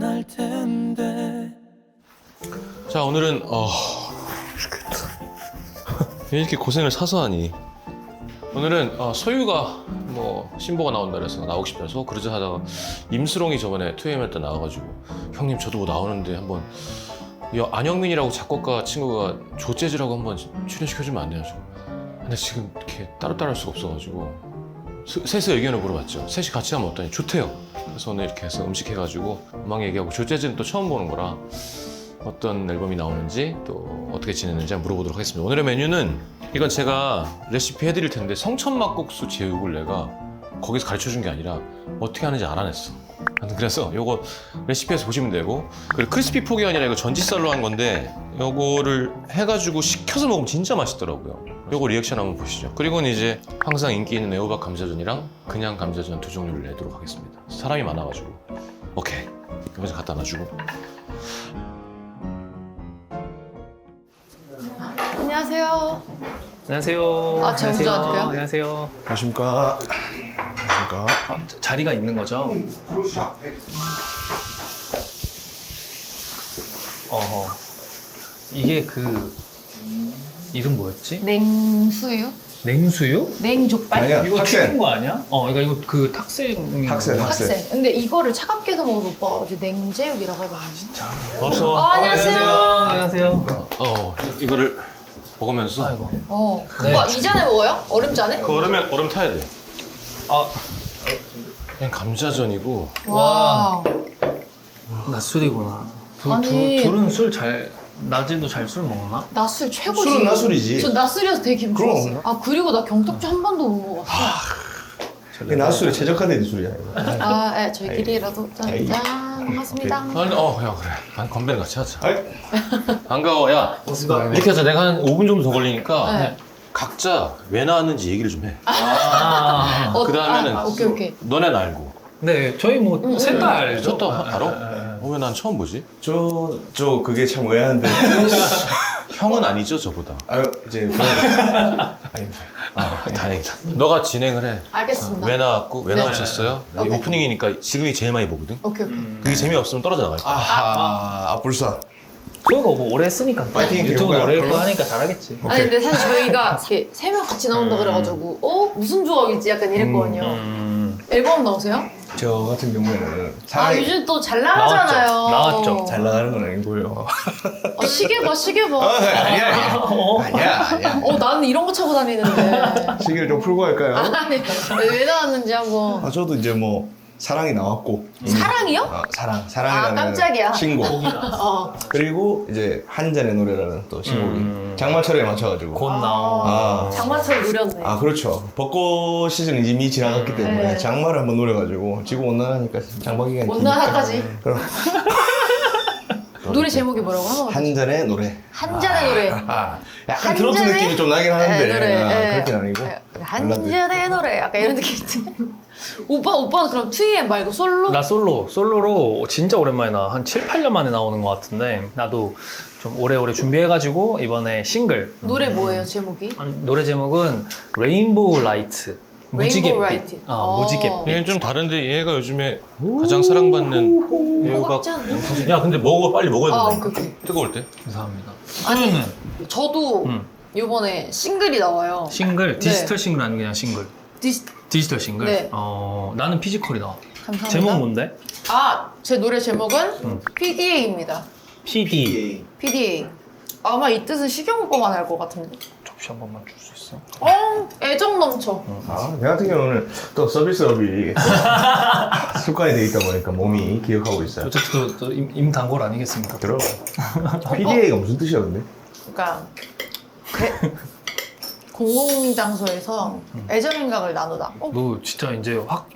날 텐데. 자, 오늘은 왜 이렇게 고생을 사서 하니? 오늘은 소유가 뭐 신보가 나온다 그래서 나오고 싶어서 그러자 하다가 임수롱이 저번에 2AM 때 나와가지고 형님 저도 뭐 나오는데 한번 안영민이라고 작곡가 친구가 조재즈라고 한번 출연시켜주면 안 되냐. 근데 지금 이렇게 따로따로 할 수가 없어가지고 셋의 의견을 물어봤죠. 셋이 같이 하면 어떠니? 좋대요. 그래서 오늘 이렇게 해서 음식 해가지고 음악 얘기하고 조재즈는 또 처음 보는 거라 어떤 앨범이 나오는지 또 어떻게 지냈는지 한번 물어보도록 하겠습니다. 오늘의 메뉴는 이건 제가 레시피 해드릴 텐데 성천막국수 제육을 내가 거기서 가르쳐준 게 아니라 어떻게 하는지 알아냈어. 그래서 요거 레시피에서 보시면 되고, 그리고 크리스피 포기 아니라 이거 전지살로 한 건데 요거를 해가지고 식혀서 먹으면 진짜 맛있더라고요. 요거 리액션 한번 보시죠. 그리고는 이제 항상 인기 있는 애호박 감자전이랑 그냥 감자전 두 종류를 내도록 하겠습니다. 사람이 많아가지고. 오케이, 이거 갖다 놔주고. 안녕하세요. 안녕하세요. 아, 제가 먼저 할게요? 안녕하세요. 안녕하십니까. 안녕하십니까. 자리가 있는 거죠? 이게 그 이름 뭐였지? 냉수유? 냉수유? 냉족발? 아니야. 이거 탁생. 튀긴 거 아니야? 그러니까 이거 그 탁생. 탁생. 학생. 근데 이거를 차갑게 해서 먹어도 오빠가 어제 냉제육이라고 하거든요. 어서. 안녕하세요. 안녕하세요. 이거를 먹으면서. 아이고. 오빠 이 잔에 먹어요? 얼음잔에? 그 얼음 타야 돼. 아, 그냥 감자전이고. 와. 낮술이구나. 아니. 둘은 술 잘, 낮에도 잘 술 먹나? 낮술 최고지. 술은 낮술이지. 저 낮술이어서 되게 기분 그럼. 좋았어요. 아, 그리고 나 경탁주 한 번도 못 먹었어. 이게 낮술에 최적화된 술이야. 이거. 아, 네, 저희끼리라도 짠. 반갑습니다. 아니, 야, 그래. 건배를 같이 하자. 아이, 반가워, 야. 이렇게 해서 내가 한 5분 정도 더 걸리니까 네. 각자 왜 나왔는지 얘기를 좀 해. 그 다음에는 오케이. 너네는 알고. 네, 저희 뭐 셋 다 알죠? 저도 알아? 왜 난 처음 보지? 저 그게 참 의아한데. 형은 아니죠, 저보다. 아유, 이제. 아닙니다. 다행이다. 너가 진행을 해. 알겠습니다. 왜 나왔고, 왜 네. 나오셨어요? 오케이. 오프닝이니까 지금이 제일 많이 보거든. 오케이. 그게 재미없으면 떨어져 나갈 거야. 불사. 그거 뭐 오래 했으니까. 파이팅 유튜브 해볼까요? 오래 했고 하니까 잘하겠지. 아니 근데 사실 저희가 세 명 같이 나온다 그래가지고 무슨 조합이지 약간 이랬거든요. 앨범 나오세요? 저 같은 경우에는 아 사람이 요즘 또 잘 나가잖아요. 나왔죠. 잘 나가는 건 아니고요. 시계 봐. 아니야. 나는 이런 거 차고 다니는데. 시계를 좀 풀고 할까요? 아니 왜 나왔는지 한번. 저도 이제 뭐 사랑이 나왔고. 사랑이요? 사랑이라는 깜짝이야. 신곡. 어. 그리고 이제 한 잔의 노래라는 또 신곡이 장마철에 맞춰가지고. 곧 나오. 장마철 노렸네. 그렇죠. 벚꽃 시즌이 이미 지나갔기 때문에 네. 장마를 한번 노려가지고 지구 온난하니까 장마 기간이 온난화까지. 기니까. 그럼 노래 제목이 뭐라고 하고? 한 잔의 노래. 한 잔의 노래. 약간 한 트로트 잔의- 느낌이 좀 나긴 하는데 노래. 그렇긴 아니고. 한 발라드. 잔의 노래. 약간 이런 느낌인데. 오빠는 그럼 2AM 말고 솔로? 나 솔로로 진짜 오랜만에 한 7, 8년 만에 나오는 것 같은데 나도 좀 오래오래 준비해가지고 이번에 싱글 노래 뭐예요 제목이? 노래 제목은 레인보우 라이트 레인보우 라이트. 무지갯빛. 얘는 좀 다른데 얘가 요즘에 가장 사랑받는 배우가. 호박지 않나? 야, 근데 빨리 먹어야 돼. 오케이. 뜨거울 때. 감사합니다. 아니 저도 음. 요번에 싱글이 나와요. 싱글 네. 디지털 싱글 아니면 그냥 싱글? 디지털 싱글? 네. 나는 피지컬이 나와. 감사합니다. 제목 뭔데? 제 노래 제목은 PDA입니다. PD. PDA. 아마 이 뜻은 시경 오빠만 알 것 같은데. 접시 한 번만 줄 수 있어? 애정 넘쳐. 내 같은 경우는 또 서비스업이 습관이 돼 있다 보니까 몸이 기억하고 있어요. 어쨌든 또 임단골 아니겠습니까? 들어. PDA가 무슨 뜻이야 근데? 그러니까 공공장소에서 애정 행각을 나누다. 너 진짜 이제 확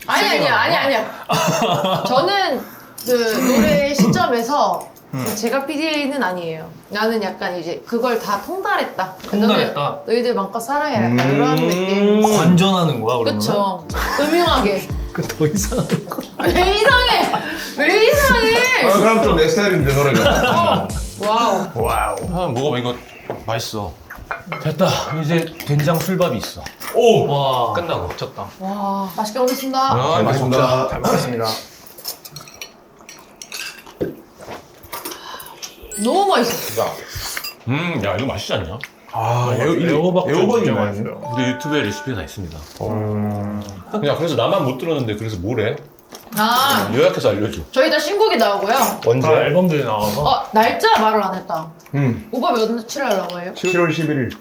아니야. 저는 그 노래 시점에서 제가 PDA는 아니에요. 나는 약간 이제 그걸 다 통달했다. 통달했다? 너희들 마음껏 사랑해. 약간 이런 느낌. 관전하는 거야 그러면? 그쵸. 음흉하게. 더 이상한 거. 왜 이상해? 왜 이상해? 그럼 좀 내 스타일인데 노래가. 와우. 와우. 한번 먹어봐. 이거 맛있어. 됐다. 이제 된장 술밥이 있어. 와 끝나고. 미쳤다. 와, 맛있게 먹겠습니다. 잘 먹자. 먹겠습니다. 잘 먹겠습니다. 너무 맛있어. 야 이거 맛있지 않냐? 아, 애호박도 애호박이 진짜 맛있어요. 맛있어요. 근데 유튜브에 레시피가 다 있습니다. 야 그래서 나만 못 들었는데 그래서 뭐래? 아, 요약해서 알려줘. 저희 다 신곡이 나오고요. 다 앨범들이 나와서 날짜 말을 안 했다. 음. 오빠 며칠 하려고 해요? 7월 11일.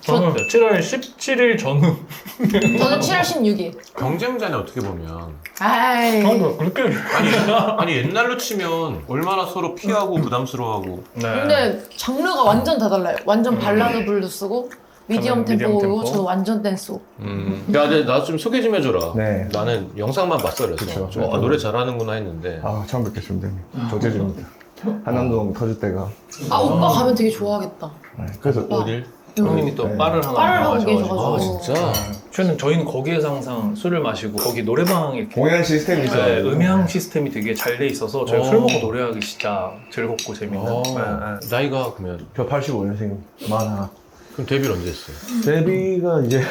저는 7월 17일 전후 저는 7월 16일. 경쟁자네 어떻게 보면. 아이. 그렇게 아니 옛날로 치면 얼마나 서로 피하고 부담스러워하고. 네. 근데 장르가 완전 다 달라요. 완전 발라드 블루스고 미디엄 저는 미디엄 템포고 템포. 저는 완전 댄스고. 야, 나 좀 소개 좀 해줘라. 네. 나는 영상만 봤어 그래서 그쵸. 좀, 노래 잘하는구나 했는데. 아, 처음 뵙겠습니다. 조재주입니다. 한남동 터질 때가. 오빠 가면 되게 좋아하겠다. 네, 그래서 어딜? 형님이 또 네. 빠를 하나 빠를 하고 나가셔가지고. 계셔가지고. 아 진짜? 저희는 거기에서 항상 술을 마시고 거기 노래방 이렇게 공연 시스템이 있어요. 네, 음향 시스템이 되게 잘 돼 있어서 저희 술 먹고 노래하기 진짜 즐겁고 재밌는. 어, 네, 네. 나이가 그러면 저 85년생, 41. 그럼 데뷔를 언제 했어요? 데뷔가 이제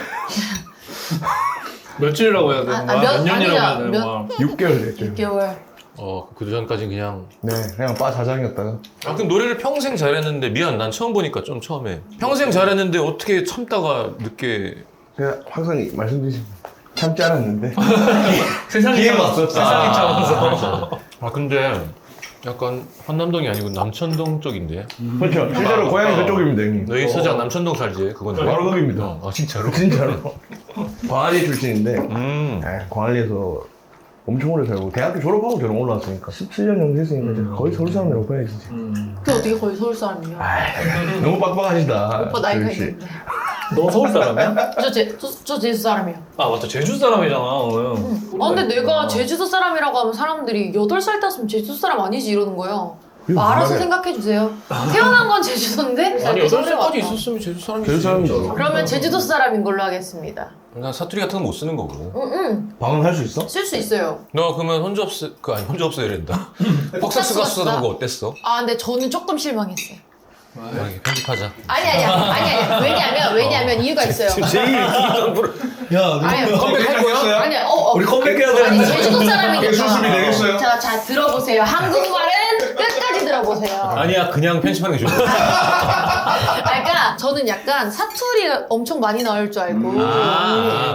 며칠이라고 해야 되는 거야? 몇 년이라고 해야 되는 거야? 6개월 됐죠. 6개월. 그 전까지 그냥. 네, 그냥 바 자장이었다가. 아 그럼 노래를 평생 잘했는데 미안 난 처음 보니까 좀 처음에 평생 잘했는데 어떻게 참다가 늦게. 제가 항상 말씀드리지만 참지 않았는데. 세상이 기회가 참았어. 없었다. 세상이 참아서. 아 근데 약간 한남동이 아니고 남천동 쪽인데. 그렇죠. 실제로 고향이 그쪽입니다, 형님. 너희 서장 남천동 살지? 그건데. 바로 거기입니다. 아 진짜로? 진짜로. 광안리 출신인데, 음. 네, 광안리에서 엄청 오래 살고, 대학교 졸업하고 저는 올라왔으니까 17년 정도 됐으니까 거의 서울 사람이라고 봐야지. 진짜. 그 어떻게 거의 서울 사람이에요? 너무 빡빡하시다. 오빠 나이가 조율 씨. 있는데. 너 서울 사람이야? 저 제주 사람이에요. 아 맞다 제주 사람이잖아 오늘. 근데 내가 제주도 사람이라고 하면 사람들이 8살 땄으면 제주도 사람 아니지 이러는 거예요. 이거 알아서 말해. 생각해주세요. 태어난 건 제주도인데? 아니 서울에 8살까지 왔다. 있었으면 제주 사람이지. 제주 사람이죠. 그러면 제주도 사람인 걸로 하겠습니다. 난 사투리 같은 거 못 쓰는 거고. 응, 방언할 수 있어? 쓸 수 있어요. 너 그러면 혼잡스 혼자 없어 이랬다. 폭삭스가 쓰다 그거 어땠어? 근데 저는 조금 실망했어요. 이렇게 편집하자. 아니. 왜냐면 이유가 있어요. 야 아니, 컴백할 거야? 아니, 우리 컴백해야 아니, 되는데. 제주도 사람이니까. 수습이 되겠어요? 자, 들어보세요. 한국말은 끝까지 들어보세요. 아니야 그냥 편집하는 게 좋아. 그러니까 저는 약간 사투리가 엄청 많이 나올 줄 알고.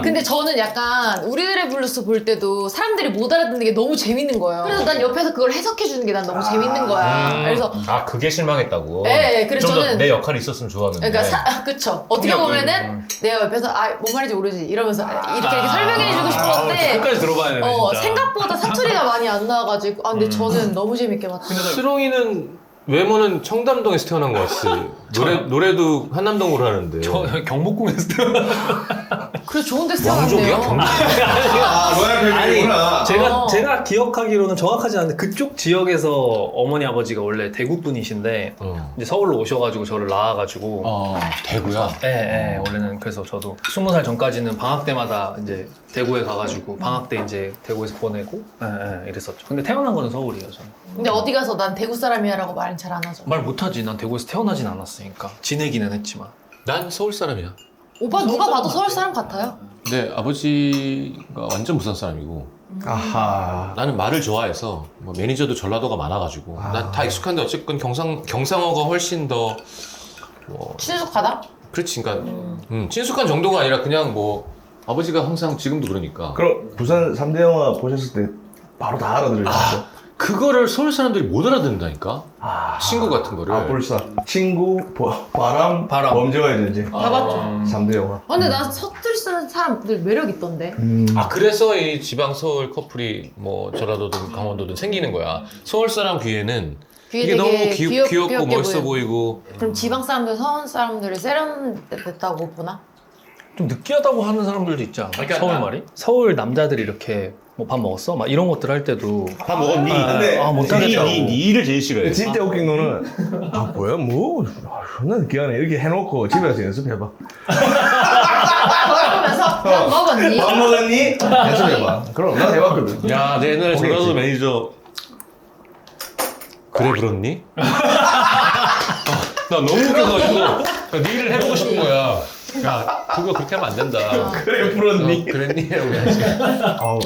근데 저는 약간 우리들의 블루스 볼 때도 사람들이 못 알아듣는 게 너무 재밌는 거예요. 그래서 난 옆에서 그걸 해석해 주는 게 난 너무 재밌는 거야. 그래서 그게 실망했다고. 네, 그래서 좀 더 저는 내 역할이 있었으면 좋았는데. 그러니까 그쵸. 어떻게 보면은 내가 옆에서 뭔 말인지 모르지 이러면서 이렇게 설명해주고 싶었는데 끝까지 들어봐야 되네 진짜. 생각보다 사투리가 많이 안 나와가지고 근데 저는 너무 재밌게 봤어요. 스롱이는 외모는 청담동에서 태어난 것 같지. 노래도 한남동으로 하는데. 저 경복궁에서 그래서 좋은 데서 왕족이야? 태어났네요. 로얄 팬이구나. 제가 기억하기로는 정확하지 않은데 그쪽 지역에서 어머니 아버지가 원래 대구 분이신데 이제 서울로 오셔가지고 저를 낳아가지고 대구야. 예, 원래는 그래서 저도 20살 전까지는 방학 때마다 이제 대구에 가가지고 방학 때 이제 대구에서 보내고 이랬었죠. 근데 태어난 거는 서울이에요 저는. 근데 어디 가서 난 대구 사람이야라고 말은 잘 안 하죠. 말 못하지. 난 대구에서 태어나진 않았으니까. 지내기는 했지만. 난 서울 사람이야. 오빠 누가 봐도 서울 사람 같아요. 내 아버지가 완전 부산 사람이고 아하. 나는 말을 좋아해서 뭐 매니저도 전라도가 많아가지고 난 다 익숙한데 어쨌건 경상어가 훨씬 더 뭐 친숙하다? 그렇지. 그러니까 친숙한 정도가 아니라 그냥 뭐 아버지가 항상 지금도 그러니까. 그럼 부산 3대 영화 보셨을 때 바로 다 알아들으셨죠? 그거를 서울 사람들이 못 알아듣는다니까. 아. 친구 같은 거를. 불사. 친구, 바람, 범죄와의 전쟁. 다 봤죠. 3대 영화. 근데 난 서투리 쓰는 사람들 매력 있던데. 그래서 이 지방 서울 커플이 뭐 전라도든 강원도든 생기는 거야. 서울 사람 귀에는 이게 너무 귀엽고 귀엽게 멋있어 보여. 보이고. 그럼 지방 사람들, 서울 사람들이 세련됐다고 보나? 좀 느끼하다고 하는 사람들도 있지 않아? 그러니까 서울 말이? 서울 남자들이 이렇게 뭐 밥 먹었어? 막 이런 것들 할 때도 다 먹었니? 근데 못하겠다고. 네 일을 제일 싫어해. 진짜 웃긴 거는 뭐야 뭐 존나 느끼하네 이렇게 해놓고 집에 가서 연습해봐. 그러면서 밥 먹었니? 밥 먹었니? 연습해봐. 그럼 나 해봤거든. 야, 내 옛날에 전라도 오겠지. 매니저 그래 그렇니? 나 너무 웃겨가지고 네 일을 해보고 싶은 거야. 야, 그거 그렇게 하면 안 된다. 그래 풀었니? 그랬니라고 해야지. 아우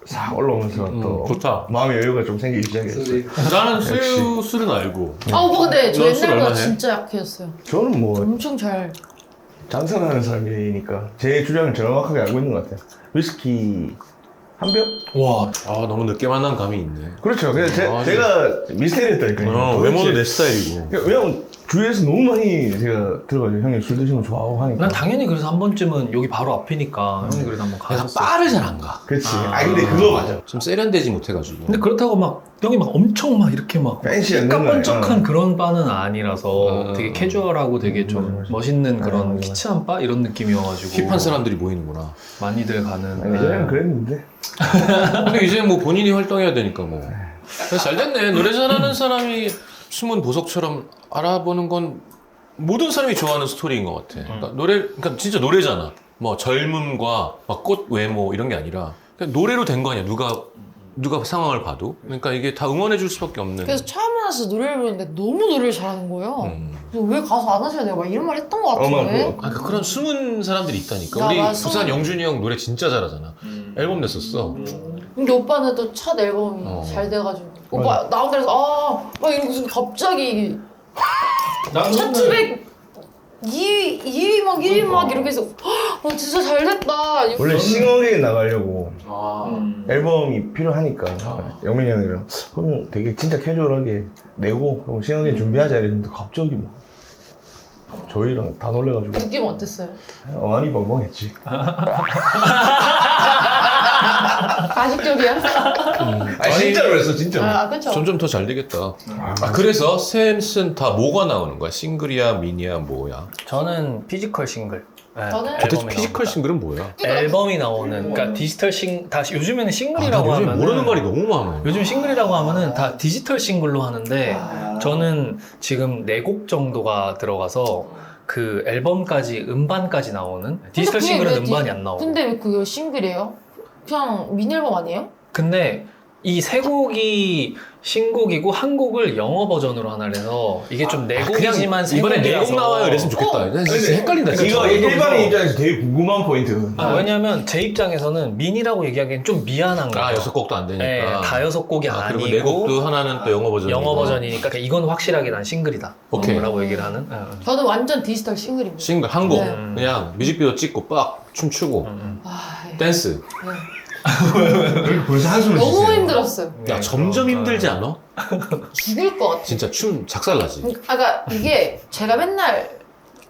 싹 올라오면서 또 좋다. 마음의 여유가 좀 생기기 시작했어. 나는 수유 술은 알고. 아 오빠 근데 저 넌술 옛날보다 얼마 해? 진짜 약해졌어요. 저는 뭐 엄청 잘. 장사하는 사람이니까 제 주량을 정확하게 알고 있는 것 같아요. 위스키 한 병? 와, 아 너무 늦게 만난 감이 있네. 그렇죠. 그냥 아, 제가 미스테리했다니까요. 외모도 내 스타일이고. 왜냐면 주위에서 너무 많이 제가 들어가지고 형님 술 드시는 거 좋아하고 하니까. 난 당연히 그래서 한 번쯤은 여기 바로 앞이니까 형이 그래도 한번 내가 가셨어. 바를 잘 안 가. 그렇지. 근데 그거 맞아. 좀 세련되지 못해가지고. 근데 그렇다고 막 형이 막 엄청 막 이렇게 막 팬시한 거 깜깜쩍한 그런 바는 아니라서 되게 캐주얼하고 되게 좀 맞아. 멋있는 그런 맞아. 키치한 바 이런 느낌이어가지고 힙한 사람들이 모이는구나. 많이들 가는. 예전에는 그랬는데. 근데 이제 뭐 본인이 활동해야 되니까 뭐. 그래서 잘 됐네. 노래 잘하는 사람이 숨은 보석처럼 알아보는 건 모든 사람이 좋아하는 스토리인 것 같아. 그러니까 그러니까 진짜 노래잖아. 뭐 젊음과 막 꽃 외모 이런 게 아니라 그냥 노래로 된 거 아니야. 누가 상황을 봐도. 그러니까 이게 다 응원해줄 수밖에 없는. 그래서 처음 만나서 노래를 부르는데 너무 노래를 잘하는 거예요. 음. 그래서 왜 가수 안 하셔야 돼요? 막 이런 말 했던 것 같은데. 그런 숨은 사람들이 있다니까. 아, 우리 맞아. 부산 영준이 형 노래 진짜 잘하잖아. 앨범 냈었어. 근데 오빠는 또 첫 앨범이 잘 돼가지고 오빠 나온 데서 막 이러고서 갑자기 차트백 2위 막 1위 막 이렇게 해서 진짜 잘 됐다. 원래 싱어게에 나가려고 앨범이 필요하니까 영민이 형이랑 그러면 되게 진짜 캐주얼하게 내고 그럼 싱어게 준비하자 이랬는데 갑자기 뭐 저희랑 다 놀래가지고 느낌 어땠어요? 어안이 벙벙했지. 가식적이야? 진짜로 했어 진짜로. 그쵸. 점점 더 잘 되겠다. 그래서 셋은 다 뭐가 나오는 거야? 싱글이야, 미니야, 뭐야? 저는 피지컬 싱글. 네, 저는 도대체 앨범이 피지컬 나옵니다. 싱글은 뭐야? 앨범이 나오는 그러니까 디지털 다시 요즘에는 싱글이라고 요즘 하면은 모르는 말이 너무 많아. 요즘 싱글이라고 하면은 다 디지털 싱글로 하는데 저는 지금 4곡 정도가 들어가서 그 앨범까지 음반까지 나오는 디지털 싱글은 음반이 안 나오고 근데 왜 그게 싱글이에요? 그냥 미니 앨범 아니에요? 근데 이 3곡이 신곡이고 한 곡을 영어 버전으로 하나 해서 이게 좀 4곡이지만 이번에 4곡 나와요 이랬으면 좋겠다. 나 진짜 헷갈린다. 진짜. 이거 일반인 입장에서 되게 궁금한 포인트. 왜냐면 제 입장에서는 미니라고 얘기하기엔 좀 미안한 거예요. 6곡도 안 되니까. 네, 다 6곡이 그리고 아니고 4곡도 하나는 또 영어 버전. 영어 버전이니까 이건 확실하게 난 싱글이다. 오케이. 라고 얘기를 하는. 저는 완전 디지털 싱글입니다. 싱글 한 곡. 네. 그냥 뮤직비디오 찍고 빡 춤추고 댄스. 벌써 한숨을 너무 쉬세요. 힘들었어요. 야 점점 힘들지 않아? 죽을 것 같아. 진짜 춤 작살나지. 그러니까 이게 제가 맨날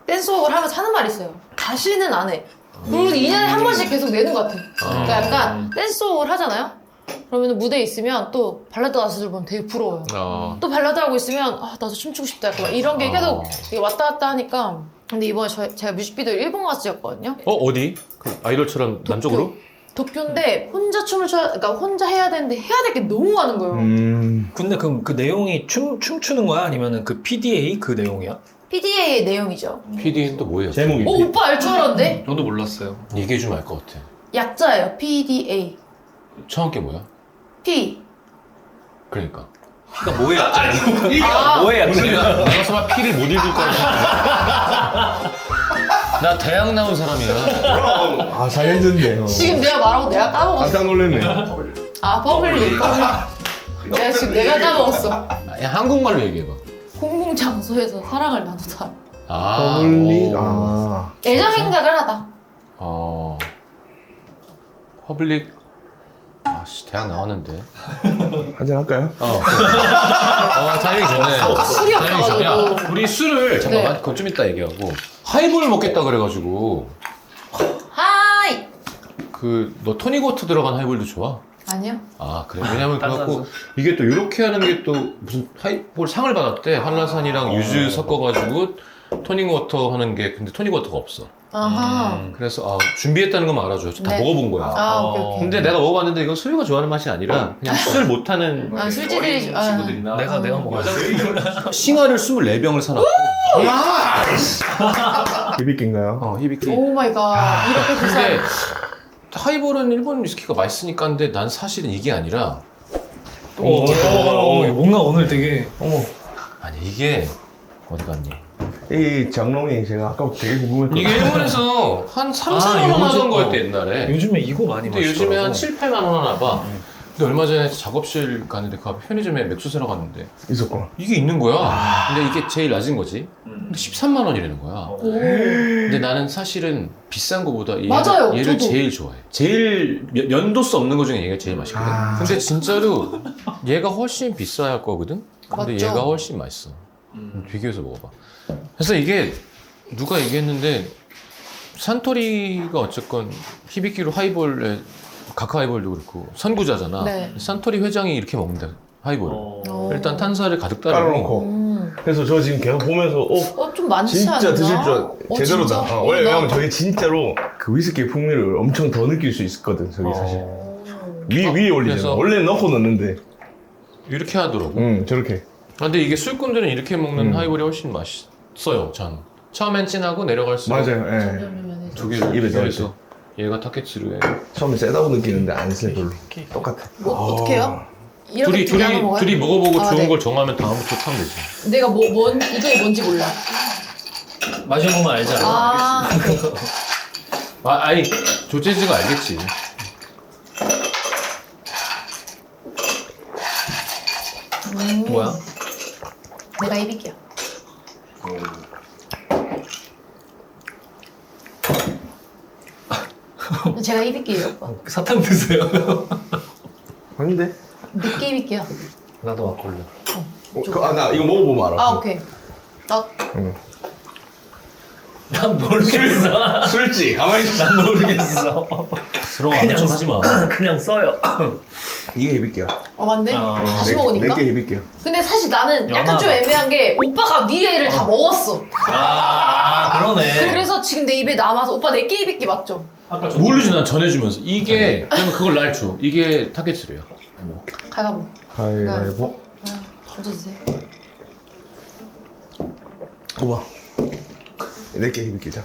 댄스곡을 하면서 하는 말이 있어요. 다시는 안 해. 그리고 2년에 한 번씩 계속 내는 것 같아. 그러니까 약간 댄스곡을 하잖아요. 그러면 무대에 있으면 또 발라드 가수들 보면 되게 부러워요. 또 발라드 하고 있으면 나도 춤추고 싶다. 약간 막 이런 게 계속 이게 왔다 갔다 하니까. 근데 이번에 제가 뮤직비디오 일본 가수였거든요. 어디? 그 아이돌처럼 남쪽으로? 도쿄인데 혼자 춤을 그러니까 혼자 해야 되는데 해야 될 게 너무 많은 거예요. 근데 그럼 그 내용이 춤추는 거야? 아니면은 그 PDA 그 내용이야? PDA의 내용이죠. PD는 또 뭐예요? 제목이. 오빠 알 줄 알았는데? 저도 몰랐어요. 얘기해 주면 알 것 같아. 약자예요. PDA. 처음 게 뭐야? P. 그러니까. P가 뭐예요? 아, 뭐예요? 내가 설마 P를 못 읽을 거야. 나 대학 나온 사람이야. 4년 전인데. 지금 내가 말하고 내가 까먹었어. 깜짝 놀랐네. 버블리. 내가 지금 내가 까먹었어. 야, 한국말로 얘기해봐. 공공 장소에서 사랑을 나누다. 퍼블릭. 애정 행각을 하다. 퍼블릭. 아씨 대학 나왔는데. 한잔 할까요? 타이밍 좋네. 술이 타이밍 좋네. 야, 없어가지고. 우리 술을 잠깐만 네. 그건 좀 이따 얘기하고 하이볼 먹겠다 그래가지고 하이. 너 토닉워터 들어간 하이볼도 좋아? 아니요. 아 그래 왜냐면 그래갖고 이게 또 이렇게 하는 게 또 무슨 하이볼 상을 받았대. 한라산이랑 유즈 섞어가지고 토닉워터 하는 게 근데 토닉워터가 없어. 아하. 그래서 준비했다는 것만 알아줘. 다 네. 먹어본 거야. 오케이. 근데 내가 먹어봤는데 이건 소유가 좋아하는 맛이 아니라 그냥 술 못하는 술집들이 친구들이나 내가 먹었어. 싱어를 24병을 사놨고 비비kin가요? 히비키. 오 마이 갓. 이렇게 근데 비싼. 하이볼은 일본 위스키가 맛있으니까 근데 난 사실은 이게 아니라 뭔가 오늘 되게 아니 이게 어디 갔니? 이 장롱이 제가 아까부터 되게 궁금했거든요. 이게 일본에서 한 3, 4만 원 요즘- 하던 거였대 옛날에. 요즘에 이거 많이 근데 마시더라고. 요즘에 한 7, 8만 원 하나 봐. 근데 얼마 전에 작업실 가는데 그 앞에 편의점에 맥주 사러 갔는데 있었구나. 이게 있는 거야. 근데 이게 제일 낮은 거지. 근데 13만 원이라는 거야. 오. 근데 나는 사실은 비싼 거보다 맞아요, 얘를 저도. 제일 좋아해. 제일 연도수 없는 거 중에 얘가 제일 맛있거든. 아. 근데 진짜로 얘가 훨씬 비쌀 거거든. 근데 맞죠? 얘가 훨씬 맛있어. 비교해서 먹어봐. 그래서 이게 누가 얘기했는데 산토리가 어쨌건 히비키로 하이볼에 가카 하이볼도 그렇고 선구자잖아. 네. 산토리 회장이 이렇게 먹는다 하이볼. 어. 일단 탄산을 가득 따르고 따라놓고. 그래서 저 지금 계속 보면서 좀 많지 진짜 않나? 드실 줄 제대로다. 진짜? 왜냐면 나- 저게 진짜로 그 위스키의 풍미를 엄청 더 느낄 수 있거든. 저게 사실 위에 올리잖아. 그래서- 원래는 넣고 넣는데 이렇게 하더라고. 저렇게. 근데 이게 술꾼들은 이렇게 먹는 하이볼이 훨씬 맛있어요. 전 처음엔 진하고 내려갈수록 맞아요. 예. 점점점점점. 두 개를 입에 넣을 입에서 얘가 타케츠루에 처음에 세다고 느끼는데 안 세 별로. 똑같아. 뭐 어떻게 해요? 이렇게 두개 하나 먹어요? 둘이 먹어보고 아, 좋은 네. 걸 정하면 다음부터 타면 되지. 내가 이게 뭔지 몰라. 마셔보면 알잖아. 아, 아니 조재지가 알겠지. 뭐야? 내가 입을게요. 제가 입을게요, 오빠. 사탕 드세요. 아닌데? 늦게 입을게요. 나도 막걸리. 나 이거 먹어보면 알아. 아, 오케이. 나 난 모르겠어. 술지. 가만히 있어. 난 모르겠어. 들어가 그냥 좀 하지 마. 그냥 써요. 이게 해볼게요. 맞네? 아, 다시 먹으니까? 내게 해볼게요. 근데 사실 나는 약간 연하다. 좀 애매한 게 오빠가 미래를 다 먹었어. 그러네. 그래서 지금 내 입에 남아서 오빠 내게 입을게 맞죠? 모르지 난 전해주면서 이게 그러면 그걸 날 줘. 이게 타케츠루야. 가위바위보. 가위바위보. 던져주세요. 오빠. 내게 해볼게. 자.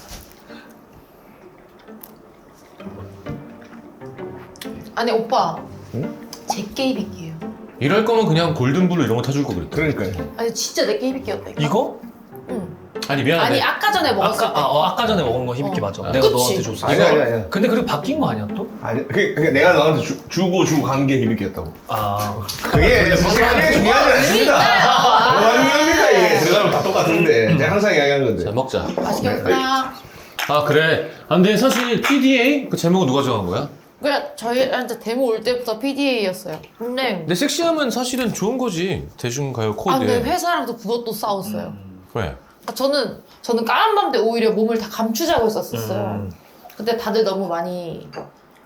아니 오빠 응? 제게 입을게요. 이럴 거면 그냥 골든블루 이런 거 타줄 거 그랬다. 그러니까요. 아니 진짜 내게 입을게요. 이거? 응. 아니 미안한데. 아니 아까 전에 먹었을 때. 아까 전에 먹은 거 힘있게 맞아. 내가 그치? 너한테 줬어. 아니야. 근데 그리고 바뀐 거 아니야 또? 아니, 그게 내가 너한테 주고 간 게 해볼게였다고. 아. 그게 사실 중요하지 않습니다. 뭐합니까 이게 들어가면 다 똑같은데 제가 항상 이야기하는 건데. 자 먹자. 맛있게 먹나? 아 그래. 아, 근데 사실 PDA 그 제목은 누가 정한 거야? 그냥 저희한테 데모 올 때부터 PDA였어요. 근데 섹시함은 사실은 좋은 거지. 대중가요 아 근데 코드에. 회사랑도 그것도 싸웠어요. 왜? 저는 까만 밤 때 오히려 몸을 다 감추자고 했었어요. 근데 다들 너무 많이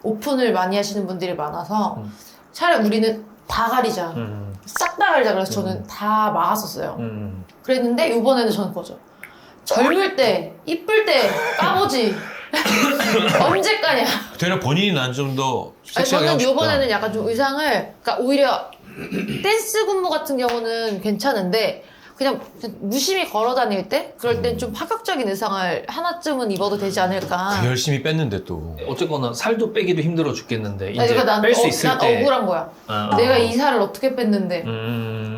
오픈을 많이 하시는 분들이 많아서 차라리 우리는 다 가리자. 싹 다 가리자. 그래서 저는 다 막았었어요. 그랬는데 이번에는 저는 그거죠. 젊을 때, 이쁠 때 까보지. 언제 까냐. 되려 본인이 난 좀 더 아니, 섹시하게 하고 저는 싶다. 이번에는 약간 좀 의상을, 그러니까 오히려 댄스 군무 같은 경우는 괜찮은데 그냥 무심히 걸어 다닐 때 그럴 땐 좀 파격적인 의상을 하나쯤은 입어도 되지 않을까. 열심히 뺐는데 또. 어쨌거나 살도 빼기도 힘들어 죽겠는데 이제 그러니까 난, 뺄 수 있을 난 때. 억울한 거야. 내가 이 살을 어떻게 뺐는데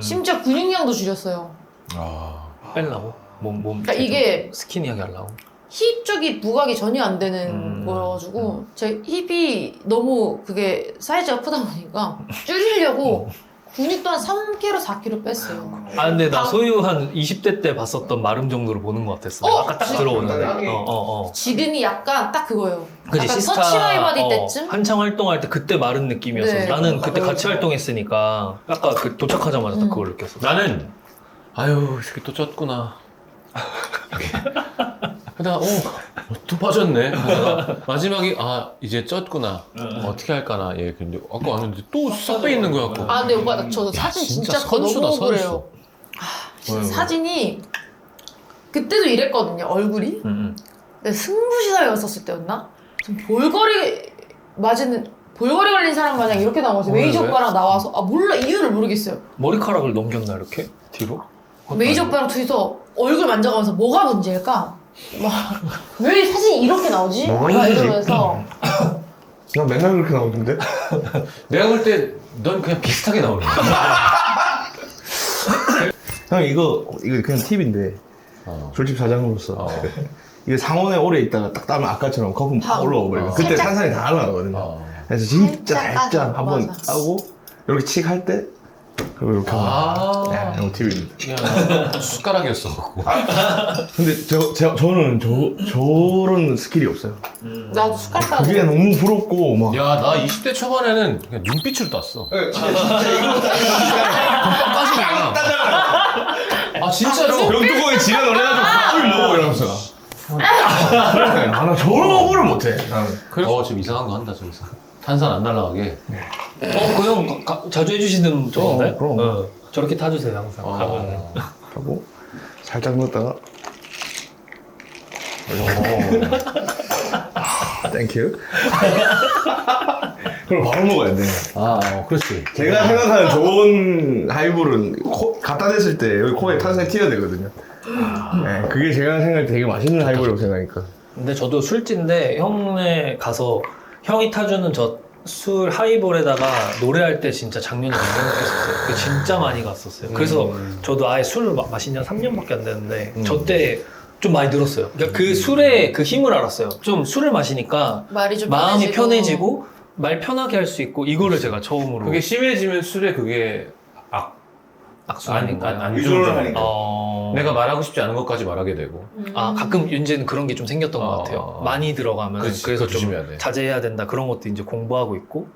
심지어 근육량도 줄였어요. 아. 빼려고? 몸 그러니까 이게 스키니하게 하려고? 힙 쪽이 부각이 전혀 안 되는 거여가지고 제 힙이 너무 그게 사이즈가 크다 보니까 줄이려고 근육도 한 3kg, 4kg 뺐어요. 아 근데 나 소유 한 20대 때 봤었던 마름 정도로 보는 것 같았어. 아까 딱 들어오는데. 지금이 약간 딱 그거예요. 그지 약간 시스타 터치마이바디 때쯤? 한창 활동할 때 그때 마른 느낌이었어. 네. 나는 그때 같이 활동했으니까 아까 그 도착하자마자 딱 그걸 느꼈어. 나는 아유 이 새끼 또 쪘구나. 그러다가 또 빠졌네. 하다가 마지막에 이제 쪘구나. 어떻게 할까나. 얘 근데 아까 왔는데 또 싹 빼 있는 거야. 아 근데 오빠 저 사진 진짜 그거 선수다, 너무 억울해요. 진짜 사진이 그때도 이랬거든요. 얼굴이. 근데 승부시사에 갔었을 때였나? 좀 볼거리 걸린 사람 마냥 이렇게 나와서 왜? 메이저 오빠랑 나와서 몰라 이유를 모르겠어요. 머리카락을 넘겼나 이렇게 뒤로? 메이저 오빠랑 둘이서 얼굴 만져가면서 뭐가 문제일까? 왜 사진이 이렇게 나오지? 뭐가 막 문제지? 이러면서 나 맨날 그렇게 나오던데? 내가 볼 때 넌 그냥 비슷하게 나오는 거야. 형 이거 그냥 팁인데 술집 사장으로서 이게 상온에 오래 있다가 딱 따면 아까처럼 거품 팍 팍. 올라오고 버리고 그때 살짝- 탄산이 다 올라가거든요. 그래서 진짜 살짝 한번 맞아. 따고 이렇게 칙 할 때 그리고 이렇게 하면 이거 팁입니다. 그냥 숟가락이었어. 근데 저는 저런 스킬이 없어요. 나도 숟가락 따고. 그게 너무 부럽고 막 야, 나 20대 초반에는 그냥 눈빛으로 땄어. 아, 진짜로? 병뚜껑에 지가 너네가지고 밥을 먹어 이러면서. 나 저런 거를 못해. 나는. 지금 이상한 거 한다, 저기서. 탄산 안 날라가게. 그 형 자주 해주시는 저건데? 그럼. 저렇게 타주세요 항상. 가면은. 하고 살짝 넣었다가 땡큐. 그럼 바로 먹어야 돼. 그렇지. 제가 생각하는 좋은 하이볼은 갖다 댔을 때 여기 코에 탄산이 튀어야 되거든요. 네, 그게 제가 생각할 때 되게 맛있는 하이볼이라고 생각하니까. 근데 저도 술집인데 형네 가서 형이 타주는 저 술 하이볼에다가 노래할 때 진짜 작년에 너무 행복했었어요. 그게 진짜 많이 갔었어요. 그래서 저도 아예 술을 마신 지 한 3년밖에 안 됐는데 저 때 좀 많이 늘었어요. 그러니까 그 술의 그 힘을 알았어요. 좀 술을 마시니까 말이 좀 마음이 편해지고 말 편하게 할 수 있고 이거를 제가 처음으로 그게 심해지면 술에 그게 악순환인가요? 안 의존을 좋은 하니까. 내가 말하고 싶지 않은 것까지 말하게 되고. 가끔 윤재는 그런 게 좀 생겼던 것 같아요. 많이 들어가면 그치, 그래서 그거 좀 조심해야 돼. 자제해야 된다 그런 것도 이제 공부하고 있고.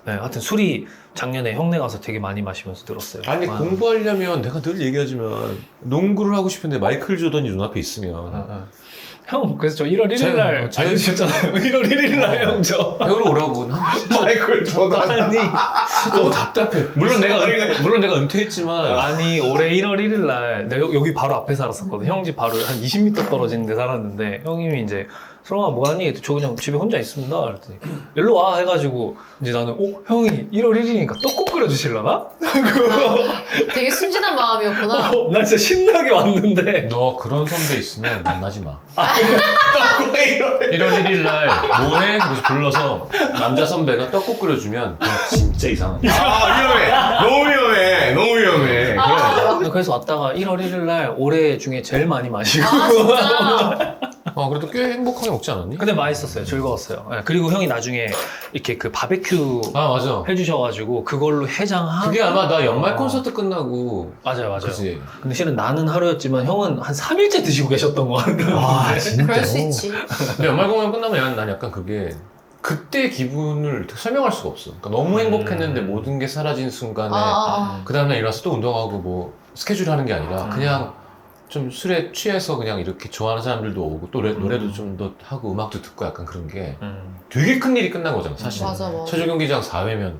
네, 하여튼 술이 작년에 형네 가서 되게 많이 마시면서 들었어요. 아니, 공부하려면 내가 늘 얘기하지만 농구를 하고 싶은데 마이클 조던이 눈앞에 있으면 형 그래서 저 1월 1일 날 알려주셨잖아요. 1월 1일 날 형 저. 배우러 오라고. 마이클 조던. 아니 너무 답답해. 물론 내가 은퇴했지만 아니 올해 1월 1일 날 내가 여기 바로 앞에 살았었거든. 형 집 바로 한 20m 떨어진 데 살았는데 형님이 이제 수롱아 뭐하니? 저 그냥 집에 혼자 있습니다. 그랬더니 일로 와 해가지고 이제 나는 형이 1월 1일이니까 떡국 끓여주실라나? 되게 순진한 마음이었구나. 나 진짜 신나게 왔는데 너 그런 선배 있으면 만나지 마. 떡국에 1월 1일 날 뭐해? 그래서 불러서 남자 선배가 떡국 끓여주면 그건 진짜 이상한 거야. 위험해. 너무 위험해. 너무 위험해. 그래서 왔다가 1월 1일 날 올해 중에 제일 많이 마시고 진짜. 그래도 꽤 행복하게 먹지 않았니? 근데 맛있었어요. 즐거웠어요. 네, 그리고 형이 나중에 이렇게 그 바베큐 맞아. 해주셔가지고 그걸로 해장하고 그게 아마 나 연말 콘서트 끝나고. 맞아요. 그치. 근데 실은 나는 하루였지만 형은 한 3일째 드시고 계셨던 것 같아요. 진짜. 그럴 수 있지. 근데 연말 공연 끝나면 난 약간 그게 그때 기분을 설명할 수가 없어. 그러니까 너무 행복했는데 모든 게 사라진 순간에 그 다음날 일어나서 또 운동하고 뭐 스케줄 하는 게 아니라 그냥 좀 술에 취해서 그냥 이렇게 좋아하는 사람들도 오고 또 노래도 좀 더 하고 음악도 듣고 약간 그런 게 되게 큰 일이 끝난 거잖아 사실. 맞아. 최저 경기장 4회면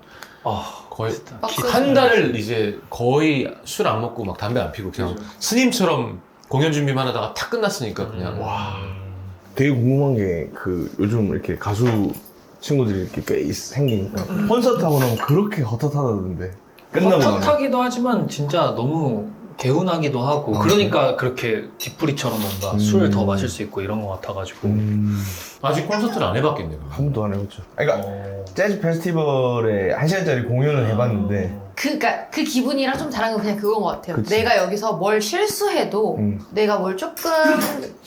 거의 빡세죠. 한 달을 이제 거의 술 안 먹고 막 담배 안 피고 그냥 스님처럼 공연 준비만 하다가 탁 끝났으니까 그냥 되게 궁금한 게 요즘 이렇게 가수 친구들이 이렇게 꽤 생기니까 콘서트 하고 나면 그렇게 헛헛하다던데. 끝나고 나면. 헛헛하기도 하지만 진짜 너무 개운하기도 하고 그러니까 그렇게 뒷풀이처럼 뭔가 술을 더 마실 수 있고 이런 것 같아가지고 아직 콘서트를 안 해봤겠네. 그럼. 한 번도 안 해봤죠. 그러니까 재즈 페스티벌에 1시간짜리 공연을 해봤는데 그러니까 그 기분이랑 좀 다른 건 그냥 그건 것 같아요. 그치. 내가 여기서 뭘 실수해도 내가 뭘 조금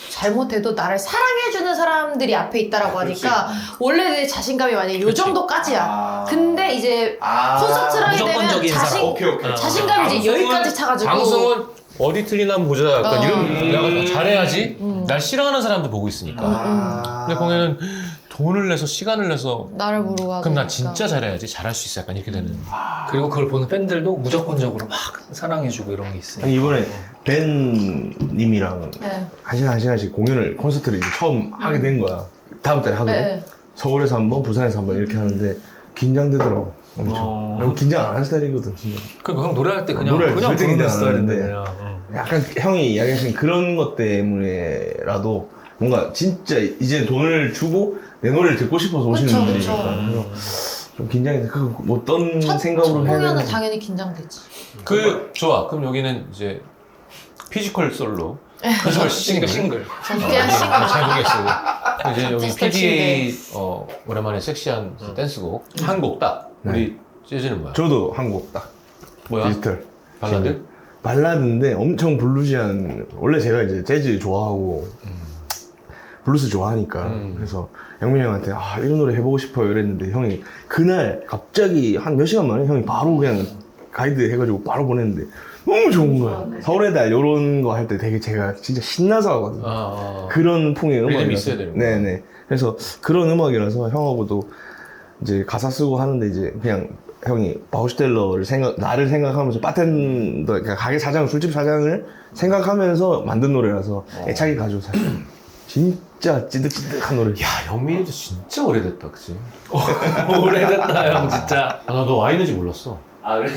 잘못해도 나를 사랑해주는 사람들이 앞에 있다라고 하니까 원래 내 자신감이 만약에 요 정도까지야. 근데 이제 콘서트를 하게 되면 무조건적인 사람. 오케이. 자신감이 이제 여기까지 차가지고 방송은 어디 틀리나 한번 보자. 약간 이런 내가 잘해야지. 날 싫어하는 사람도 보고 있으니까. 근데 공연은 돈을 내서 시간을 내서 나를 보러 가고 그럼 난 진짜 잘해야지 잘할 수 있어. 약간 이렇게 되는. 그리고 그걸 보는 팬들도 무조건적으로 막 사랑해주고 이런 게 있어요. 아니, 이번에 벤 님이랑 네. 한 시간씩 공연을 콘서트를 이제 처음 하게 된 거야. 다음 달에 하거든. 네. 서울에서 한 번, 부산에서 한 번 이렇게 하는데 긴장되더라고. 엄청. 너무 긴장 안 할 스타일이거든, 진짜. 그러니까 형 노래할 때 그냥 노래할 때 절대 부르는 긴장 안 하는데. 스타일인데 약간 형이 이야기하신 그런 것 때문에라도 뭔가 진짜 이제 돈을 주고 내 노래를 듣고 싶어서 오시는 그쵸, 분들이니까 그래서 좀 긴장이 돼. 어떤 첫 생각으로 해야 공연은 되는지. 당연히 긴장되지. 좋아. 그럼 여기는 이제 피지컬 솔로. 피지컬 싱글. 그냥 싱글. 잘 보겠어요. 이제 여기 디지털 PDA 오랜만에 섹시한 댄스곡 한 곡 딱. 우리 재즈는 뭐야? 저도 한국 딱 뭐야? 디지털 발라드? 발라드인데 엄청 블루지한, 원래 제가 이제 재즈 좋아하고 블루스 좋아하니까 그래서 영민이 형한테 아 이런 노래 해보고 싶어요 이랬는데 형이 그날 갑자기 한 몇 시간 만에 형이 바로 그냥 가이드 해가지고 바로 보냈는데 너무 좋은 거야. 서울의 달 이런 거 할 때 되게 제가 진짜 신나서 하거든요. 그런 풍의 리듬이 음악이라서. 있어야 되는 네네. 그래서 그런 음악이라서 형하고도 이제 가사 쓰고 하는데 이제 그냥 형이 바우슈텔러를 나를 생각하면서 바텐더, 그러니까 가게 사장, 술집 사장을 생각하면서 만든 노래라서 애착이 가죠, 사실. 진짜 찐득찐득한 노래. 야, 영민이도 진짜 오래됐다, 그치? 오래됐다 형 진짜. 아, 나너 와이너지 몰랐어. 아 그래?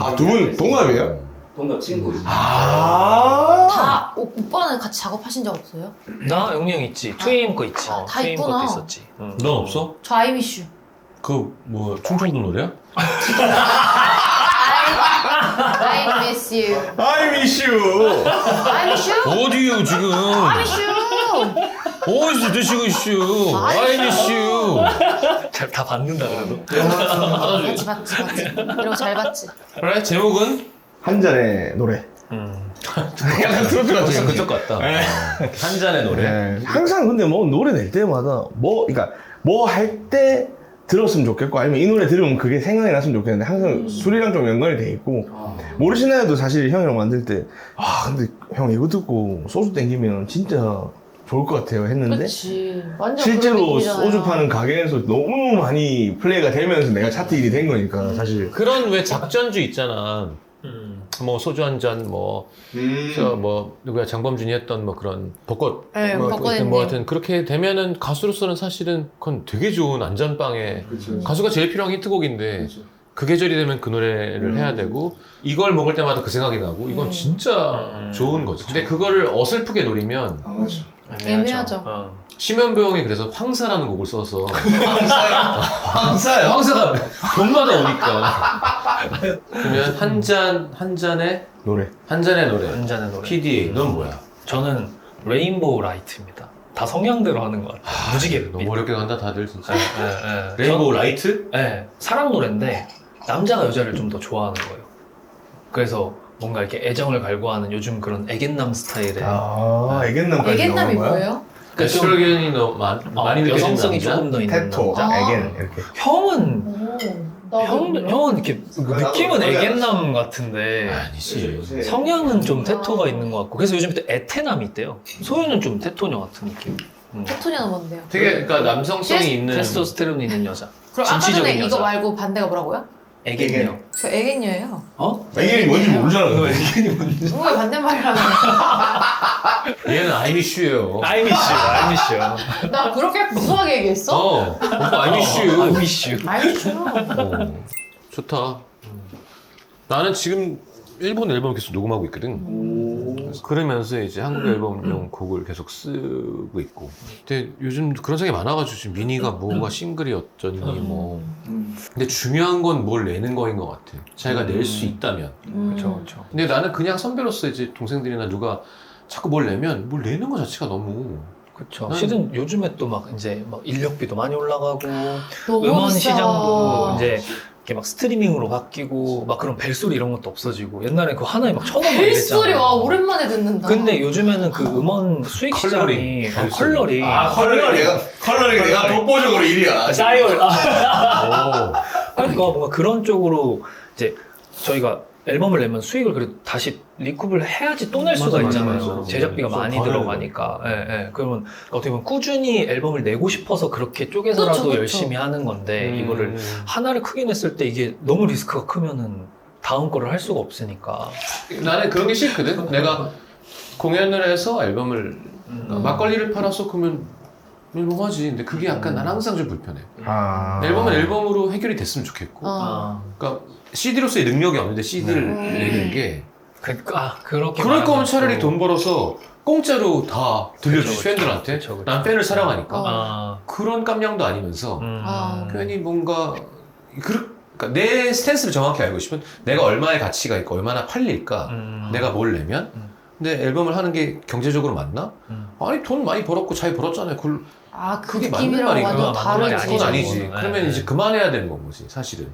아, 두 분 동갑이에요? 동갑 친구. 다 오빠는 같이 작업하신 적 없어요? 나 영미 형 있지. 2AM 거 있지. 다 2AM 있구나. 것도 있었지. 응. 넌 없어? 저 아이미슈. 그, 뭐, 충청도 노래야? I miss you. I miss you. 아이미슈? 어디요, 지금? 아이미슈. 어디서 드시고 있슈? I miss you. 다 받는다 그래도. 봤지. 이런 거 잘 봤지. 그래, 제목은? 한 잔의 노래. 약간 트로트 같은 그쪽 같다. 한 잔의 노래. 네. 항상 근데 뭐 노래 낼 때마다 그러니까 뭐 할 때 들었으면 좋겠고 아니면 이 노래 들으면 그게 생각이 났으면 좋겠는데 항상 술이랑 좀 연관이 돼 있고 모르시나요도 사실 형이랑 만들 때 근데 형 이거 듣고 소주 땡기면 진짜 좋을 것 같아요 했는데 그렇지. 완전 실제로 그런 느낌이잖아요. 소주 파는 가게에서 너무 많이 플레이가 되면서 내가 차트 1위 된 거니까 사실 그런 왜 작전주 있잖아. 뭐 소주 한 잔, 뭐, 뭐, 누구야, 장범준이 했던 뭐 그런 벚꽃. 네, 뭐, 벚꽃 뭐 엔딩. 하여튼 그렇게 되면은 가수로서는 사실은 그건 되게 좋은 안전빵에 가수가 제일 필요한 히트곡인데 그 계절이 되면 그 노래를 해야 되고 이걸 먹을 때마다 그 생각이 나고 이건 진짜 좋은 거지. 근데 그거를 어설프게 노리면 애매하죠. 어. 심현보 형이 그래서 황사라는 곡을 써서 황사요? 황사가 봄마다 오니까 그러면 한 잔의 노래 노래 한 잔의 노래. PDA 넌 뭐야? 저는 레인보우 라이트입니다. 다 성향대로 하는 것 같아요. 무지개. 너무 어렵게 간다 다들 진짜. 네. 레인보우 라이트? 네, 사랑 노래인데 남자가 여자를 좀 더 좋아하는 거예요. 그래서 뭔가 이렇게 애정을 갈구하는 요즘 그런 애견남 스타일의 애견남까지 애견남이 나오는 거야? 뭐예요? 그러니까 실견이 너무 많이 느껴지는 여성성이 남자? 조금 더 있는 테토, 남자. 애견 이렇게 형은 형은 이렇게 느낌은 애견남 같은데 아니지. 성향은 좀 테토가 있는 것 같고 그래서 요즘 또 애태남이 있대요. 소유는 좀 테토녀 같은 느낌. 테토니아는 뭔데요? 되게 그러니까 남성성이 있는 테스토스테론 있는 여자. 그럼 아까 전에 진취적인 이거 여자. 말고 반대가 뭐라고요? 애견녀. 저 애견녀예요. 어? 애견이 뭔지 모르잖아 근데. 애견이 뭔지. 왜 반대말이라는 얘는 아이미슈예요. 아이미슈. 나 그렇게 구수하게 얘기했어? 오빠 아이미슈. 아이미슈. 아이미슈. 좋다. 나는 지금 일본 앨범 계속 녹음하고 있거든. 그러면서 이제 한국 앨범용 곡을 계속 쓰고 있고. 근데 요즘 그런 생각이 많아가지고 지금 미니가 뭐가 싱글이 어쩌니 뭐. 근데 중요한 건 뭘 내는 거인 것 같아. 자기가 낼 수 있다면. 그렇죠. 근데 나는 그냥 선배로서 이제 동생들이나 누가 자꾸 뭘 내면 뭘 내는 거 자체가 너무. 그렇죠. 실은 요즘에 또 막 이제 막 인력비도 많이 올라가고 너무 음원 비싸. 시장도 이제 이렇게 막 스트리밍으로 바뀌고 막 그런 벨소리 이런 것도 없어지고 옛날에 그 하나에 막 1,000원 막 벨소리 이랬잖아요. 와 오랜만에 듣는다. 근데 요즘에는 그 음원 수익 시장이 컬러링. 컬러리 컬러링 내가 독보적으로 1위야 싸이올 오. 그러니까 뭔가 그런 쪽으로 이제 저희가 앨범을 내면 수익을 그래도 다시 리쿠브를 해야지 또 낼 수가 맞아, 있잖아요. 맞아. 제작비가 좀 많이 더 해야 들어가니까. 그러면 어떻게 보면 꾸준히 앨범을 내고 싶어서 그렇게 쪼개서라도 그쵸, 그쵸. 열심히 하는 건데 이거를 하나를 크게 냈을 때 이게 너무 리스크가 크면은 다음 거를 할 수가 없으니까. 나는 그런 게 싫거든. 내가 공연을 해서 앨범을 막걸리를 팔았어 그러면 앨범하지. 근데 그게 약간 난 항상 좀 불편해. 앨범은 앨범으로 해결이 됐으면 좋겠고. 그러니까 CD로서의 능력이 없는데 CD를 내는 게 그렇게 그럴 거면 말하면 차라리 또- 돈 벌어서 공짜로 다 들려주지 그쵸, 팬들한테. 그쵸. 난 팬을 사랑하니까. 어. 그런 깜냥도 아니면서 아. 괜히 뭔가 그러니까 내 스탠스를 정확히 알고 싶으면 내가 얼마의 가치가 있고 얼마나 팔릴까 내가 뭘 내면 근데 앨범을 하는 게 경제적으로 맞나? 아니 돈 많이 벌었고 잘 벌었잖아요. 그 그게 맞는 느낌이랑 말인가? 완전 맞는 말이 다르지. 그건 아니죠. 아니지. 네, 그러면 네. 이제 그만해야 되는 거지 사실은.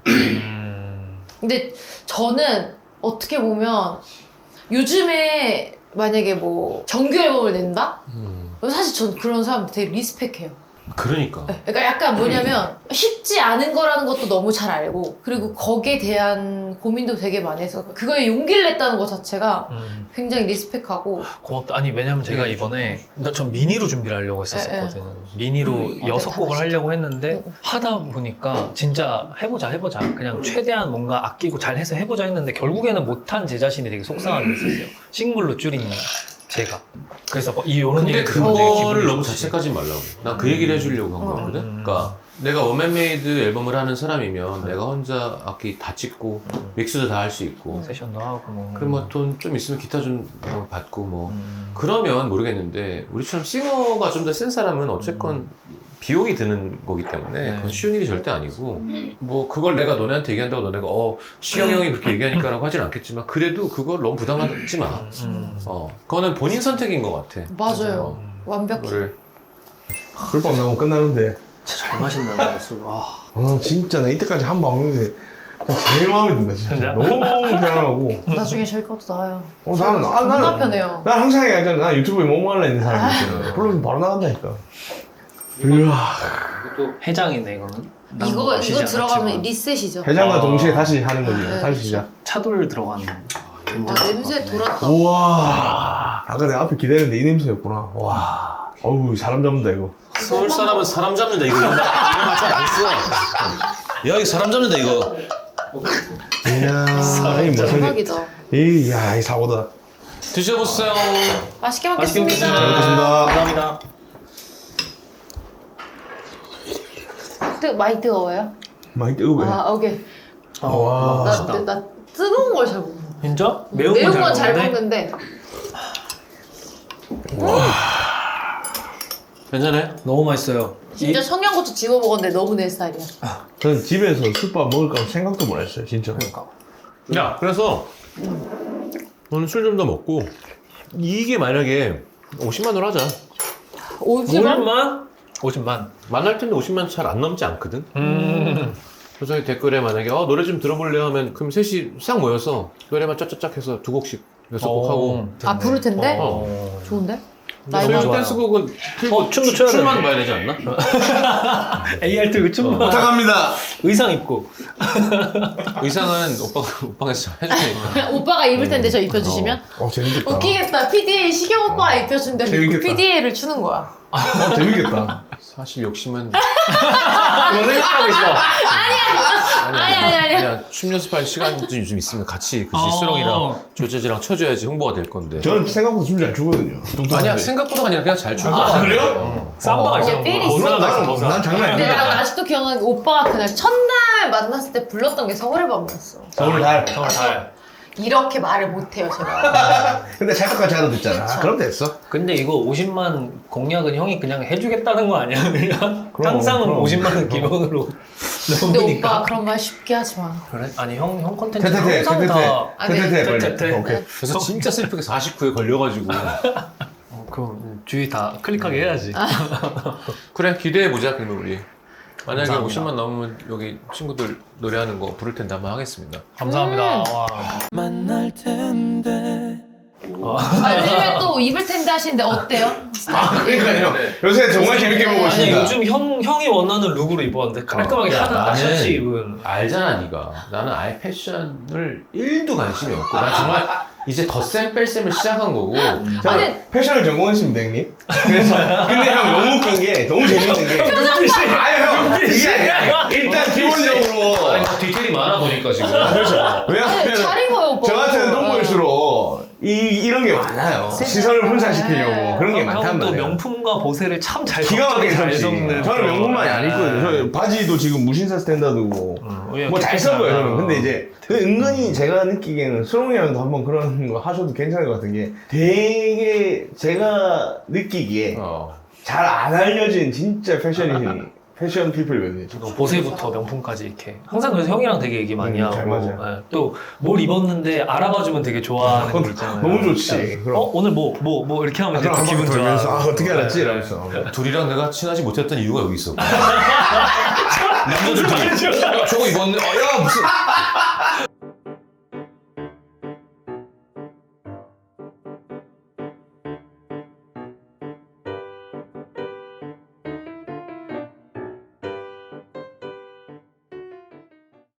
근데 저는 어떻게 보면 요즘에 만약에 뭐 정규 앨범을 낸다? 사실 전 그런 사람들 되게 리스펙해요. 그러니까. 그러니까 약간 뭐냐면 쉽지 않은 거라는 것도 너무 잘 알고 그리고 거기에 대한 고민도 되게 많이 해서 그거에 용기를 냈다는 것 자체가 굉장히 리스펙하고 고맙다. 아니 왜냐면 제가 이번에 전 미니로 준비를 하려고 했었거든요. 미니로 맞아, 6곡을 다들 하려고 했는데 하다 보니까 진짜 해보자 그냥 최대한 뭔가 아끼고 잘 해서 해보자 했는데 결국에는 못한 제 자신이 되게 속상하게 됐었어요. 싱글로 줄인 제가. 그래서 이런 근데 얘기 들으면 되게 그거를 기분이 너무 좋지. 자책하지 말라고. 난 그 얘기를 해주려고 한 거거든. 그러니까 내가 원맨메이드 앨범을 하는 사람이면 내가 혼자 악기 다 찍고 믹스도 다 할 수 있고 세션도 하고 뭐. 그 뭐 돈 좀 있으면 기타 좀 받고 뭐 그러면 모르겠는데 우리처럼 싱어가 좀 더 센 사람은 어쨌건 비용이 드는 거기 때문에 그건 쉬운 일이 절대 아니고 뭐 그걸 내가 너네한테 얘기한다고 너네가 시영이 형이 그렇게 얘기하니까라고 하진 않겠지만 그래도 그걸 너무 부담하지 마. 그거는 본인 선택인 것 같아. 맞아요. 완벽해. 그거를 술밥 나오면 끝나는데 진짜 잘 마신다 술. 와. 진짜 나 이때까지 한 번 먹는데 제일 마음에 든다 진짜. 진짜? 너무 편하고. 나중에 저희 것도 나와요. 나는 존나 편해요. 난 항상 얘기하잖아. 나 유튜브에 뭐 할라 있는 사람이잖아. 불러서 바로 나간다니까. 이야. 해장이네 이거는. 이거 마시지 들어가면 않았지만. 리셋이죠. 회장과 동시에 다시 하는 거지. 네, 다시 시작. 차돌 들어가는. 냄새 돌았다. 우와. 아까 내가 앞에 기다렸는데 이 냄새였구나. 와. 어우 사람 잡는다 이거. 서울 사람은 사람 잡는다 이거 이런 말잘안 써. 야 이거 사람 잡는다 이거. 이야. 이 무슨 대박이다. 이야 이 사고다. 드셔보세요. 맛있게 맛있게 먹겠습니다. 잘 먹겠습니다. 감사합니다. 많이 뜨거워요? 많이 뜨거워요. 오케이. 와. 나 뜨거운 걸 잘 못 먹어. 진짜? 매운 건 잘 먹네? 먹는데 괜찮아요? 너무 맛있어요. 진짜 청양고추 집어 먹었는데 너무 내 스타일이야. 저는 집에서 술밥 먹을까 생각도 못 했어요 진짜. 그러니까. 야 그래서 오늘 술 좀 더 먹고 이게 만약에 50만 원으로 하자. 50만? 50만? 만날 텐데 50만 잘 안 넘지 않거든. 그래서 저희 댓글에 만약에 노래 좀 들어볼래요 하면 그럼 셋이 싹 모여서 노래만 짜짜짝 해서 2곡씩 6곡 하고. 부를 텐데? 어. 좋은데? 나 너무 이번 좋아요. 댄스곡은 틀고 춤도 춰야 춤만 되는데. 봐야 되지 않나? AR 틀고 춤만. 부탁합니다. 의상 입고. 의상은 오빠가 해주니까. 오빠가 입을 텐데 저 입혀주시면? 재밌겠다. 웃기겠다. PDA 시경 오빠가 입혀준데 재밌겠다. PDA를 추는 거야. 재밌겠다. 사실 욕심은 이거 생각하고 있어. 아니. 그냥 춤 연습할 시간 좀 있으면 같이 그 지수롱이랑 조재지랑 쳐줘야지 홍보가 될 건데. 저는 생각보다 춤 잘 추거든요. 아니야 생각보다가 아니라 그냥 잘 출 거야. 그래요? 쌈바가 있어. 필이 있어. 난 장난 근데 난 아니야. 아직도 기억나는 게 오빠가 그날 첫날 만났을 때 불렀던 게 서울의 밤이었어. 서울 달. 서울 달. 이렇게 말을 못해요 제가. 근데 찰떡같이 하나 듣잖아. 그쵸. 그럼 됐어. 근데 이거 50만 공약은 형이 그냥 해주겠다는 거 아니야? 그냥 그럼, 항상 그럼. 50만 원 기본으로 근데 넣으니까. 오빠 그런 말 쉽게 하지 마. 그래? 아니 형 콘텐츠 테테테, 항상 테테테. 다. 테테테, 빨리. 테테테. 오케이. 그래서 진짜 슬프게 49에 걸려가지고. 그럼 주위 다 클릭하게 해야지. 그래 기대해보자 그러면 우리. 만약에 감사합니다. 50만 넘으면 여기 친구들 노래하는 거 부를 텐데 한번 하겠습니다. 감사합니다. 와. 만날 텐데 요즘에 또 입을 텐데 하시는데 어때요? 그러니까요. 요새 정말 재밌게 보고 아니 있습니다. 요즘 형이 원하는 룩으로 입었는데 깔끔하게 야, 하나 나는- 셔츠 입은. 알잖아 네가. 나는 아예 패션을 1도 관심이 없고 난 정말 이제 덧셈 뺄셈을 시작한 거고. 자, 아니- 패션을 전공했습니다, 형님. 그래서 근데 형 너무 웃긴 게 너무 재밌는 게 아유 형 이게 아니라 일단 기본적으로 아니 디테일이 많아 보니까 지금. 왜냐하면 잘 입어요 오빠. 저한테는 동물일수록 이런 게 많아요. 시선을 분산시키려고 그런 게 많단 형도 말이에요. 명품과 보세를 참잘 기가 막히게 잘 섭지. 섞는. 저는 명품만이 안 입거든요. 저 바지도 지금 무신사 스탠다드고 뭐 잘 써보여요. 저는. 근데 이제 은근히 제가 느끼기에는 수롱이 형도 한번 그런 거 하셔도 괜찮을 것 같은 게 되게 제가 느끼기에 잘 안 알려진 진짜 패션 피플이거든요. 보세부터 명품까지 이렇게 항상 그래서 형이랑 되게 얘기 많이 하고 잘 맞아요. 또 뭘 입었는데 알아봐주면 되게 좋아하는 거 있잖아요. 너무 좋지. 그럼. 오늘 뭐 이렇게 하면 그럼 또 기분 좋아. 돌면서 어떻게 알았지? 이러면서. 둘이랑 내가 친하지 못했던 이유가 여기 있어. 남자들 둘이 저거 입었는데 야 무슨